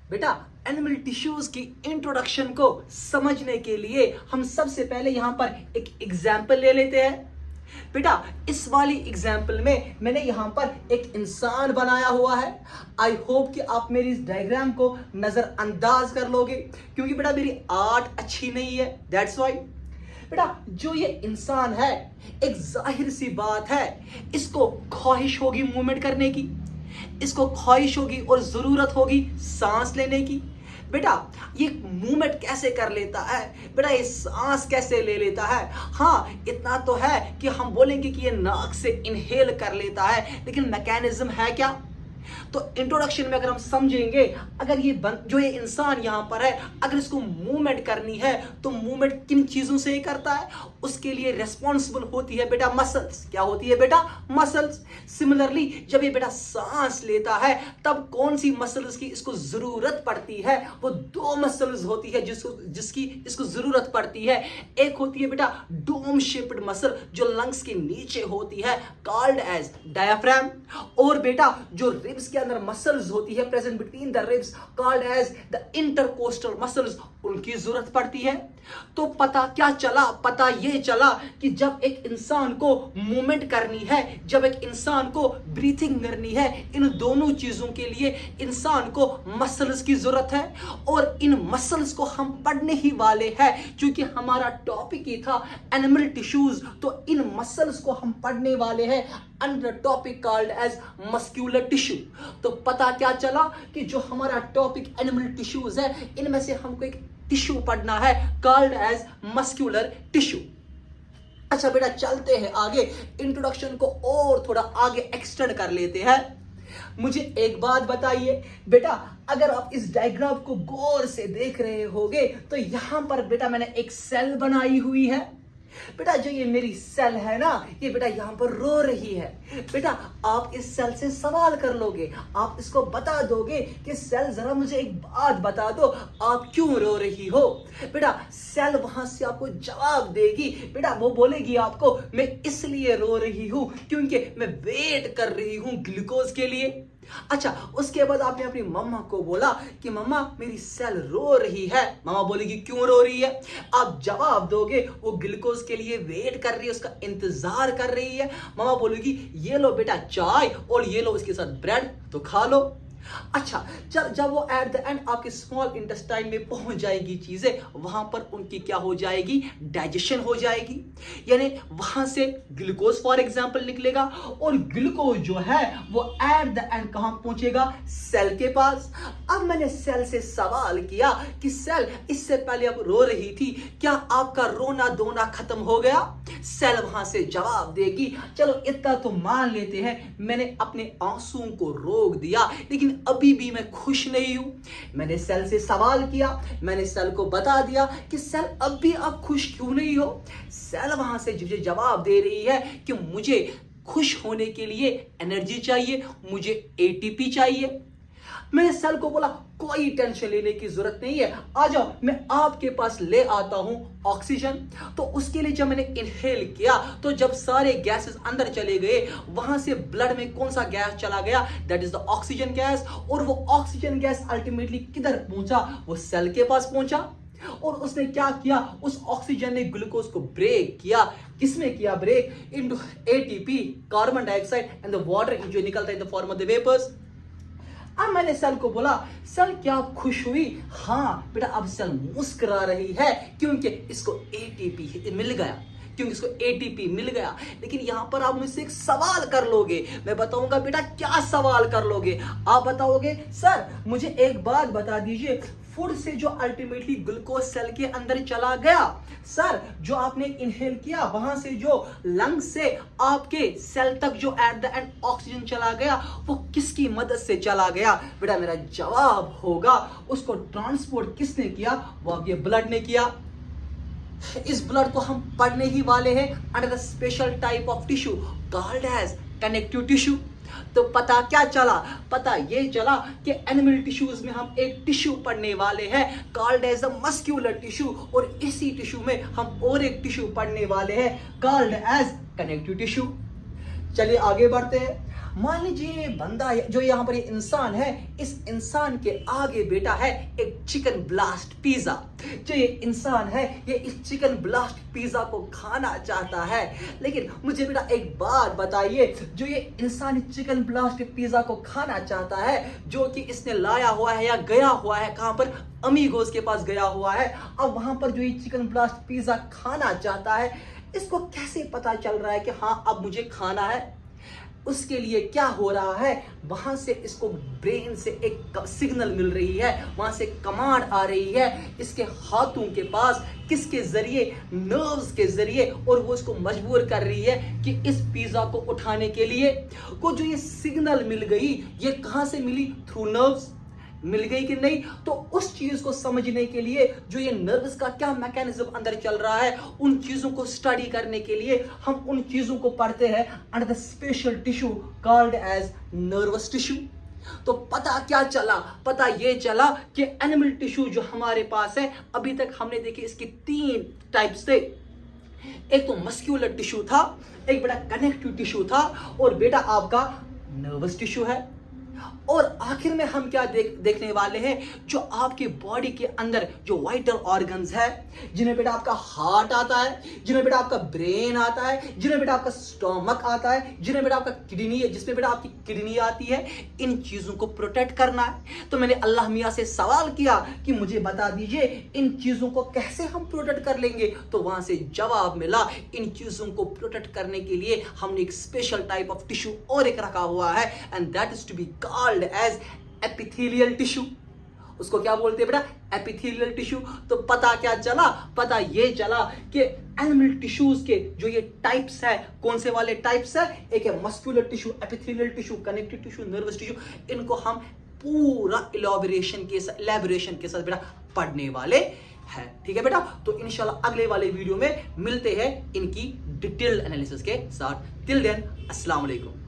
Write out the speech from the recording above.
बेटा animal tissues की introduction को समझने के लिए हम सबसे पहले यहां पर एक एग्जाम्पल ले लेते हैं। बेटा इस वाली एग्जाम्पल में मैंने यहां पर एक इंसान बनाया हुआ है। आई होप कि आप मेरी इस डायग्राम को नजरअंदाज कर लोगे, क्योंकि बेटा मेरी आर्ट अच्छी नहीं है, दैट्स वाई। बेटा जो ये इंसान है, एक जाहिर सी बात है, इसको ख्वाहिश होगी मूवमेंट करने की, इसको ख्वाहिश होगी और जरूरत होगी सांस लेने की। बेटा ये मूवमेंट कैसे कर लेता है, बेटा ये सांस कैसे ले लेता है? हाँ इतना तो है कि हम बोलेंगे कि ये नाक से इनहेल कर लेता है, लेकिन मैकेनिज्म है क्या? तो इंट्रोडक्शन में अगर हम समझेंगे, अगर जो ये इंसान यहां पर है, अगर इसको मूवमेंट करनी है तो मूवमेंट किन चीजों से ही करता है? उसके लिए रेस्पॉन्सिबल होती है बेटा मसल्स। क्या होती है बेटा? मसल्स। सिमिलरली जब ये बेटा सांस लेता है तब कौन सी मसल्स की इसको जरूरत पड़ती है? वो दो मसल्स होती है जिसकी इसको जरूरत पड़ती है। एक होती है बेटा डोम शेप्ड मसल जो लंग्स के नीचे होती है, कॉल्ड एज डायफ्राम, और बेटा जो रिब्स के अंदर मसल्स होती है present between the ribs, called as the intercostal muscles, उनकी जरूरत पड़ती है। तो पता क्या चला? पता ये चला कि जब एक इंसान को मूवमेंट करनी है, जब एक इंसान को ब्रीथिंग करनी है, इन दोनों चीजों के लिए इंसान को मसल्स की जरूरत है। और इन मसल्स को हम पढ़ने ही वाले हैं, क्योंकि हमारा टॉपिक ही था एनिमल टिश्यूज, तो इन मसल्स को हम पढ़ने वाले हैं under topic called as muscular tissue. तो पता क्या चला कि जो हमारा टॉपिक एनिमल टिश्यूज है, इनमें से हमको एक टिश्यू पढ़ना है कॉल्ड एज मस्क्यूलर टिश्यू। अच्छा बेटा चलते हैं आगे, इंट्रोडक्शन को और थोड़ा आगे एक्सटेंड कर लेते हैं। मुझे एक बात बताइए बेटा, अगर आप इस डायग्राम को गौर से देख रहे होगे तो यहां पर बेटा मैंने एक सेल बनाई हुई है। बेटा जो ये मेरी सेल है ना, ये बेटा यहां पर रो रही है। बेटा आप इस सेल से सवाल कर लोगे, आप इसको बता दोगे कि सेल जरा मुझे एक बात बता दो, आप क्यों रो रही हो? बेटा सेल वहां से आपको जवाब देगी। बेटा वो बोलेगी आपको, मैं इसलिए रो रही हूं क्योंकि मैं वेट कर रही हूं ग्लूकोज के लिए। अच्छा उसके बाद आपने अपनी मम्मा को बोला कि मम्मा मेरी सेल रो रही है। मम्मा बोलेगी क्यों रो रही है? आप जवाब दोगे वो ग्लूकोज के लिए वेट कर रही है, उसका इंतजार कर रही है। मम्मा बोलेगी ये लो बेटा चाय और ये लो इसके साथ ब्रेड, तो खा लो। अच्छा जब वो एट द एंड आपके स्मॉल इंटेस्टाइन में पहुंच जाएगी चीजें, वहां पर उनकी क्या हो जाएगी? डाइजेशन हो जाएगी। यानी वहां से ग्लूकोज फॉर एग्जांपल निकलेगा, और ग्लूकोज जो है वो एट द एंड कहां पहुंचेगा? सेल के पास। अब मैंने सेल से सवाल किया कि सेल इससे पहले अब रो रही थी, क्या आपका रोना धोना खत्म हो गया? सेल वहां से जवाब देगी, चलो इतना तो मान लेते हैं मैंने अपने आंसुओं को रोक दिया, लेकिन अभी भी मैं खुश नहीं हूं। मैंने सेल से सवाल किया, मैंने सेल को बता दिया कि सेल अब भी आप खुश क्यों नहीं हो? सेल वहां से मुझे जवाब दे रही है कि मुझे खुश होने के लिए एनर्जी चाहिए, मुझे एटीपी चाहिए। मैंने सेल को बोला कोई टेंशन लेने की जरूरत नहीं है, आ जाओ मैं आपके पास ले आता हूं ऑक्सीजन। तो उसके लिए जब मैंने इनहेल किया तो जब सारे गैसेस अंदर चले गए, वहां से ब्लड में कौन सा गैस चला गया? That is the oxygen gas. और वो ऑक्सीजन गैस अल्टीमेटली किधर पहुंचा? वो सेल के पास पहुंचा। और उसने क्या किया? उस ऑक्सीजन ने ग्लूकोज को ब्रेक किया। किसमें किया break? Into ATP, carbon dioxide and the water जो निकलता है in the form of the vapours. अब मैंने सेल को बोला, सेल क्या आप खुश हुई? हाँ बेटा अब सेल मुस्कुरा रही है क्योंकि इसको एटीपी मिल गया, क्योंकि इसको एटीपी मिल गया। लेकिन यहां पर आप मुझसे एक सवाल कर लोगे, मैं बताऊंगा बेटा क्या सवाल कर लोगे। आप बताओगे सर मुझे एक बात बता दीजिए, फूड से जो अल्टीमेटली ग्लूकोज सेल के अंदर चला गया, सर जो आपने इनहेल किया वहां से जो लंग से आपके सेल तक जो एट द एंड ऑक्सीजन चला गया, वो किसकी मदद से चला गया? बेटा मेरा जवाब होगा उसको ट्रांसपोर्ट किसने किया? वो आपके ब्लड ने किया। इस ब्लड को हम पढ़ने ही वाले हैं under the special type of tissue called as connective tissue. तो पता क्या चला? पता ये चला कि एनिमल टिश्यूज में हम एक टिश्यू पढ़ने वाले हैं called as a muscular tissue, और इसी टिश्यू में हम और एक टिश्यू पढ़ने वाले हैं कॉल्ड एज कनेक्टिव टिश्यू। चलिए आगे बढ़ते हैं। मान लीजिए बंदा जो यहाँ पर ये इंसान है, इस इंसान के आगे बेटा है एक चिकन ब्लास्ट पिज्जा। जो ये इंसान है ये इस चिकन ब्लास्ट पिज्जा को खाना चाहता है। लेकिन मुझे बेटा एक बात बताइए, जो ये इंसान चिकन ब्लास्ट पिज्जा को खाना चाहता है, जो कि इसने लाया हुआ है या गया हुआ है कहां पर, अमीगोस के पास गया हुआ है। अब वहां पर जो ये चिकन ब्लास्ट पिज्जा खाना चाहता है, इसको कैसे पता चल रहा है कि हाँ अब मुझे खाना है? उसके लिए क्या हो रहा है, वहां से इसको ब्रेन से एक सिग्नल मिल रही है, वहां से कमांड आ रही है इसके हाथों के पास, किसके जरिए, नर्व्स के जरिए, और वो इसको मजबूर कर रही है कि इस पिज्जा को उठाने के लिए। को जो ये सिग्नल मिल गई, ये कहां से मिली? थ्रू नर्व्स मिल गई कि नहीं? तो उस चीज को समझने के लिए जो ये नर्व्स का क्या मैकेनिज्म अंदर चल रहा है, उन चीजों को स्टडी करने के लिए हम उन चीजों को पढ़ते हैं under the special tissue called as nervous tissue. तो पता क्या चला? पता ये चला कि एनिमल टिश्यू जो हमारे पास है, अभी तक हमने देखे इसकी 3 टाइप्स थे। एक तो मस्क्यूलर टिश्यू था, एक बेटा कनेक्टिव टिश्यू था, और बेटा आपका नर्वस टिश्यू है। और आखिर में हम क्या देखने वाले हैं, जो आपके बॉडी के अंदर जो वाइटल ऑर्गन्स है, जिन्हें बेटा आपका हार्ट आता है, जिन्हें बेटा आपका ब्रेन आता है, जिन्हें बेटा आपका स्टोमक आता है, जिन्हें बेटा आपका किडनी है, जिसमें बेटा आपकी किडनी आती है, इन चीजों को प्रोटेक्ट करना है। तो मैंने अल्लाह मियां से सवाल किया कि मुझे बता दीजिए इन चीजों को कैसे हम प्रोटेक्ट कर लेंगे। तो वहां से जवाब मिला, इन चीजों को प्रोटेक्ट करने के लिए हमने एक स्पेशल टाइप ऑफ टिश्यू और एक रखा हुआ है, and that is to be called as epithelial tissue. उसको क्या बोलते हैं बेटा? Epithelial tissue. तो पता क्या चला? पता ये चला कि एनिमल टिश्यूज के जो ये टाइप्स है, कौन से वाले टाइप्स है? एक है muscular tissue, epithelial tissue, connective tissue, nervous tissue. इनको हम पूरा इलैबोरेशन के साथ बेटा पढ़ने वाले हैं। ठीक है बेटा? तो इंशाल्लाह अगले वाले वीडियो में मिलते हैं इनकी डिटेल्ड एनालिसिस के साथ। टिल देन अस्सलाम वालेकुम।